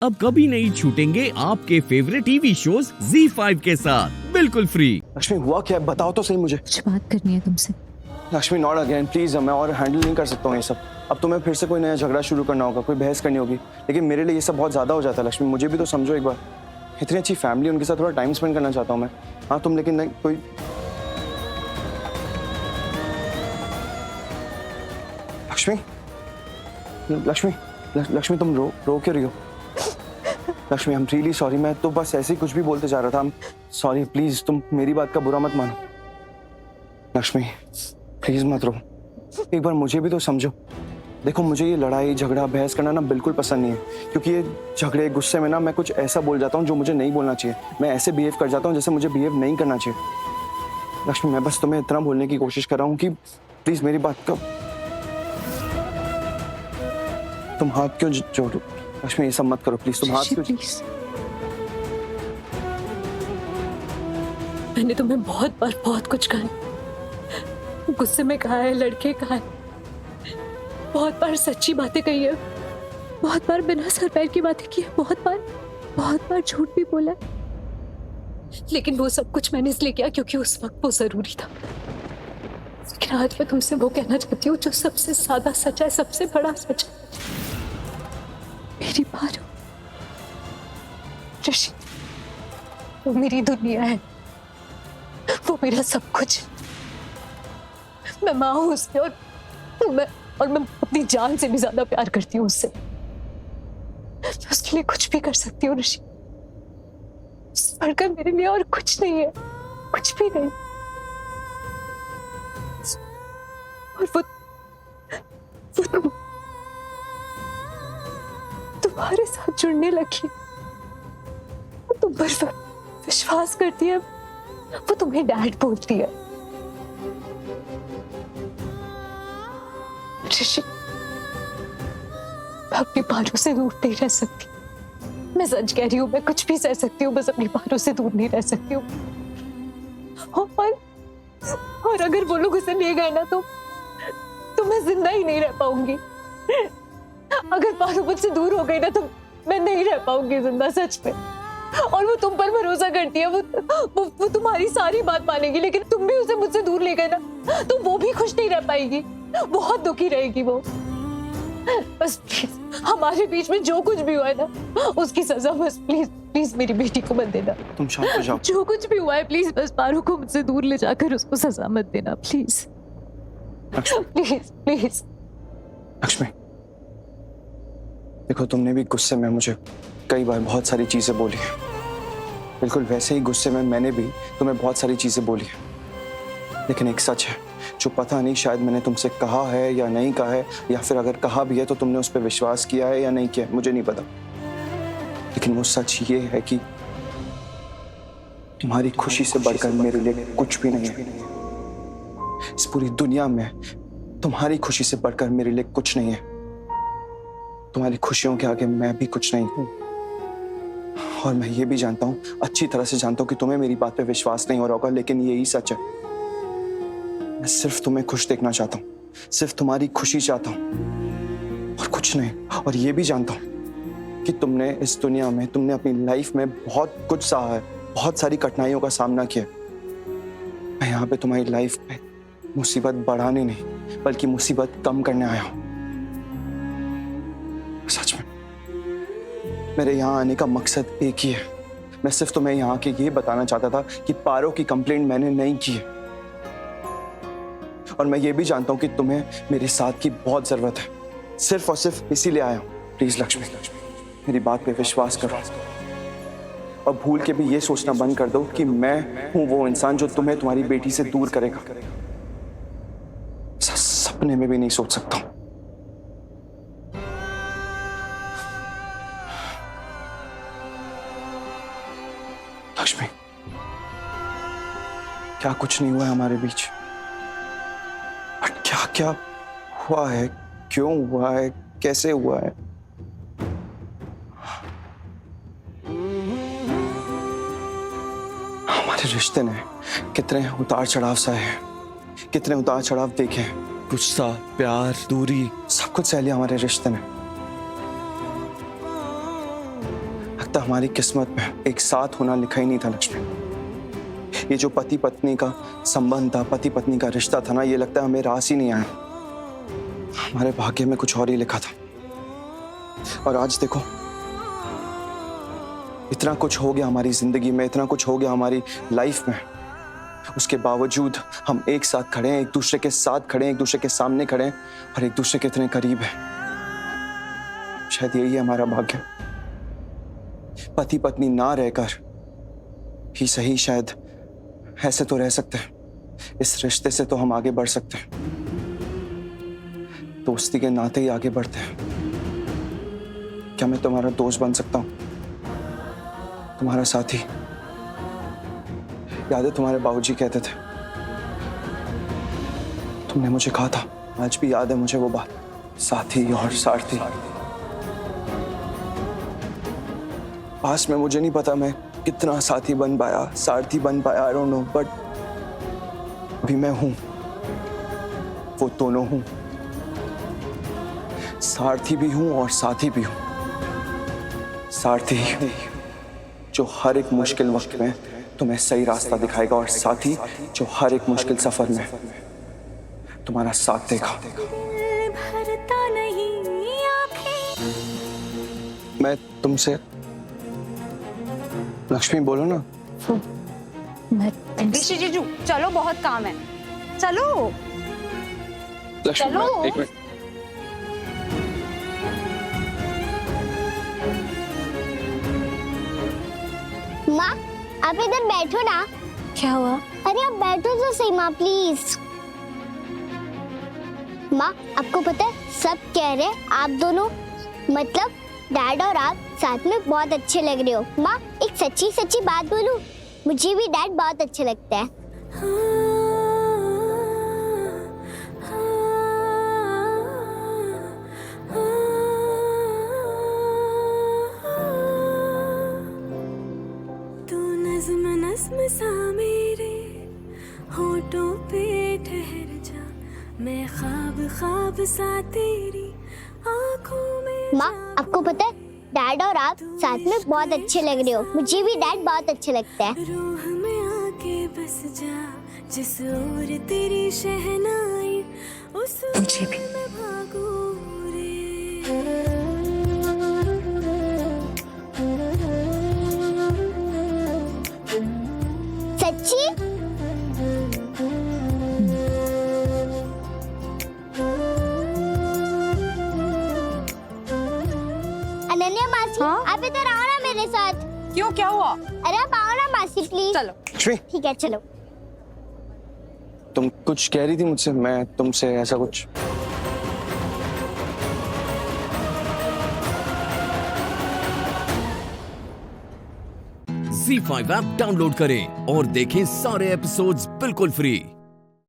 अब कभी नहीं छूटेंगे आपके फेवरेट टीवी शोज ZEE5 के साथ बिल्कुल फ्री। लक्ष्मी हुआ क्या है? बताओ तो सही मुझे। कुछ बात करनी है तुमसे। लक्ष्मी नॉट अगेन प्लीज, मैं और हैंडल नहीं कर सकता हूँ ये सब। अब तुम्हें फिर से कोई नया झगड़ा शुरू करना होगा, कोई बहस करनी होगी, लेकिन मेरे लिए ये सब बहुत ज्यादा हो जाता है। लक्ष्मी मुझे भी तो समझो एक बार। इतनी अच्छी फैमिली, उनके साथ थोड़ा टाइम स्पेंड करना चाहता हूँ मैं। हाँ तुम, लेकिन नहीं कोई। लक्ष्मी लक्ष्मी लक्ष्मी तुम रो क्यों रही हो? Lakshmi I am really sorry, मैं तो बस ऐसे ही कुछ भी बोलते जा रहा था। सॉरी, प्लीज तुम मेरी बात का बुरा मत मानो। लक्ष्मी प्लीज मत रो, एक बार मुझे भी तो समझो। देखो मुझे ये लड़ाई झगड़ा बहस करना ना बिल्कुल पसंद नहीं है, क्योंकि ये झगड़े गुस्से में ना मैं कुछ ऐसा बोल जाता हूँ जो मुझे नहीं बोलना चाहिए। मैं ऐसे बिहेव कर जाता हूँ जैसे मुझे बिहेव नहीं करना चाहिए। लक्ष्मी मैं बस तुम्हें इतना बोलने की कोशिश कर रहा हूँ कि प्लीज मेरी बात का तुम हाथ क्यों जोड़ो? लक्ष्मी ये सब मत करो प्लीज, तुम हाथ क्यों? प्लीज, मैंने तुम्हें बहुत बार बहुत कुछ कहा, गुस्से में कहा है, लड़के कहा है, बहुत बार सच्ची बातें कही है, बहुत बार बिना सर पैर की बातें की है, बहुत बार झूठ भी बोला है। लेकिन वो सब कुछ मैंने इसलिए किया क्योंकि उस वक्त वो जरूरी था। लेकिन आज मैं तुमसे वो कहना चाहती हूँ जो सबसे ज्यादा सच है, सबसे बड़ा सच है। मेरी पारो, ऋषि, वो मेरी दुनिया है, वो मेरा सब कुछ। मैं माँ हूँ उससे, और मैं अपनी जान से भी ज्यादा प्यार करती हूँ उससे। मैं उसके लिए कुछ भी कर सकती हूँ ऋषि, उससे बढ़कर मेरे लिए और कुछ नहीं है, कुछ भी नहीं। और वो तुम्हारे साथ जुड़ने लगी, वो तुम पर विश्वास करती है, वो तुम्हें डैड बोलती है। ऋषि, मैं अपनी पारो से दूर नहीं रह सकती। मैं सच कह रही हूँ, मैं कुछ भी सह सकती हूँ, बस अपनी पारो से दूर नहीं रह सकती हूँ। और अगर वो लोग उसे ले गए ना तो मैं जिंदा ही नहीं रह पाऊंगी। अगर पारो मुझसे दूर हो गई ना तो मैं नहीं रह पाऊंगी जिंदा, सच में। और वो तुम पर भरोसा करती है, वो तुम्हारी सारी बात मानेगी, लेकिन तुम भी उसे मुझसे दूर ले गए ना तो वो भी खुश नहीं रह पाएगी, बहुत दुखी रहेगी वो। बस प्लीज हमारे बीच में जो कुछ भी हुआ है ना उसकी सजा बस प्लीज मेरी बेटी को मत देना। तुम शांत हो जाओ। जो कुछ भी हुआ है प्लीज बस पारो को मुझसे दूर ले जाकर उसको सजा मत देना, प्लीज प्लीज प्लीज। लक्ष्मी देखो, तुमने भी गुस्से में मुझे कई बार बहुत सारी चीजें बोली है, बिल्कुल वैसे ही गुस्से में मैंने भी तुम्हें बहुत सारी चीजें बोली है। लेकिन एक सच है जो पता नहीं शायद मैंने तुमसे कहा है या नहीं कहा है, या फिर अगर कहा भी है तो तुमने उस पर विश्वास किया है या नहीं किया, मुझे नहीं पता। लेकिन वो सच ये है कि तुम्हारी खुशी से बढ़कर मेरे लिए कुछ भी नहीं है। इस पूरी दुनिया में तुम्हारी खुशी से बढ़कर मेरे लिए कुछ नहीं है। तुम्हारी खुशियों के आगे मैं भी कुछ नहीं हूं। और मैं ये भी जानता हूं, अच्छी तरह से जानता हूं कि तुम्हें मेरी बात पे विश्वास नहीं हो रहा होगा, लेकिन यही सच है। मैं सिर्फ तुम्हें खुश देखना चाहता हूं, सिर्फ तुम्हारी खुशी चाहता हूं और कुछ नहीं। और ये भी जानता हूं कि तुमने इस दुनिया में, तुमने अपनी लाइफ में बहुत कुछ सहा है, बहुत सारी कठिनाइयों का सामना किया। मैं यहाँ पे तुम्हारी लाइफ में मुसीबत बढ़ाने नहीं बल्कि मुसीबत कम करने आया हूं। सच में मेरे यहाँ आने का मकसद एक ही है। मैं सिर्फ तुम्हें यहाँ के ये बताना चाहता था कि पारो की कंप्लेंट मैंने नहीं की है। और मैं ये भी जानता हूँ कि तुम्हें मेरे साथ की बहुत जरूरत है, सिर्फ और सिर्फ इसीलिए आया हूँ। प्लीज लक्ष्मी मेरी बात पे विश्वास करो और भूल के भी ये सोचना बंद कर दो कि मैं हूँ वो इंसान जो तुम्हें तुम्हारी बेटी से दूर करेगा। सपने में भी नहीं सोच सकता हूँ। लक्ष्मी क्या कुछ नहीं हुआ है हमारे बीच, बट क्या क्या हुआ है, क्यों हुआ है, कैसे हुआ है? हमारे रिश्ते ने कितने उतार चढ़ाव सहे हैं, कितने उतार चढ़ाव देखे हैं। गुस्सा, प्यार, दूरी, सब कुछ सह लिया हमारे रिश्ते ने। लगता है हमारी किस्मत में एक साथ होना लिखा ही नहीं था लक्ष्मी। ये जो पति पत्नी का संबंध था, पति पत्नी का रिश्ता था ना, ये लगता है हमें रास ही नहीं आया। हमारे भाग्य में कुछ और ही लिखा था। और आज देखो, इतना कुछ हो गया हमारी जिंदगी में, इतना कुछ हो गया हमारी लाइफ में, उसके बावजूद हम एक साथ खड़े हैं, एक दूसरे के साथ खड़े हैं, एक दूसरे के सामने खड़े हैं और एक दूसरे के इतने करीब हैं। शायद यही है हमारा भाग्य। पति पत्नी ना रहकर ही सही, शायद ऐसे तो रह सकते हैं। इस रिश्ते से तो हम आगे बढ़ सकते हैं, दोस्ती के नाते ही आगे बढ़ते हैं। क्या मैं तुम्हारा दोस्त बन सकता हूं, तुम्हारा साथी? याद है तुम्हारे बाबूजी कहते थे, तुमने मुझे कहा था, आज भी याद है मुझे वो बात, साथी और सारथी। पास में मुझे नहीं पता मैं कितना साथी बन पाया, सारथी बन पाया, आई डोंट नो, बट अभी मैं हूं, वो दोनों हूं, सारथी भी हूं और साथी भी हूं। सारथी जो हर एक मुश्किल वक्त में तुम्हें सही रास्ता दिखाएगा, और साथी जो हर एक मुश्किल सफर में तुम्हारा साथ देगा। मैं तुमसे, लक्ष्मी बोलो ना। ऋषि जीजू चलो, बहुत काम है, चलो। लक्ष्मी, चलो। एक मिनट। माँ, आप इधर बैठो ना। क्या हुआ? अरे आप बैठो तो सही माँ, प्लीज। माँ, आपको पता है सब कह रहे हैं आप दोनों, मतलब डैड और आप साथ में बहुत अच्छे लग रहे हो। माँ, एक सच्ची सच्ची बात बोलूं, मुझे भी डैड बहुत अच्छे लगते हैं। तू नज़्म नज़्म सा मेरे होठों पे ठहर जा, मैं ख्वाब ख्वाब सा तेरी आँखों में। माँ, आपको पता है डैड और आप साथ में बहुत अच्छे लग रहे हो, मुझे भी डैड बहुत अच्छे लगते हैं। रूह में आके बस जा, जिस ओर तेरी शहनाई उस मुझे भी। मैं भागूं रे। सच्ची? अनन्या मासी, हाँ? आप इधर आओ ना मेरे साथ। क्यों, क्या हुआ? अरे आप आओ ना मासी, प्लीज। चलो। लक्ष्मी, ठीक है, चलो। तुम कुछ कह रही थी मुझसे, मैं तुमसे ऐसा कुछ। Z5 ऐप डाउनलोड करें और देखें सारे एपिसोड्स बिल्कुल फ्री।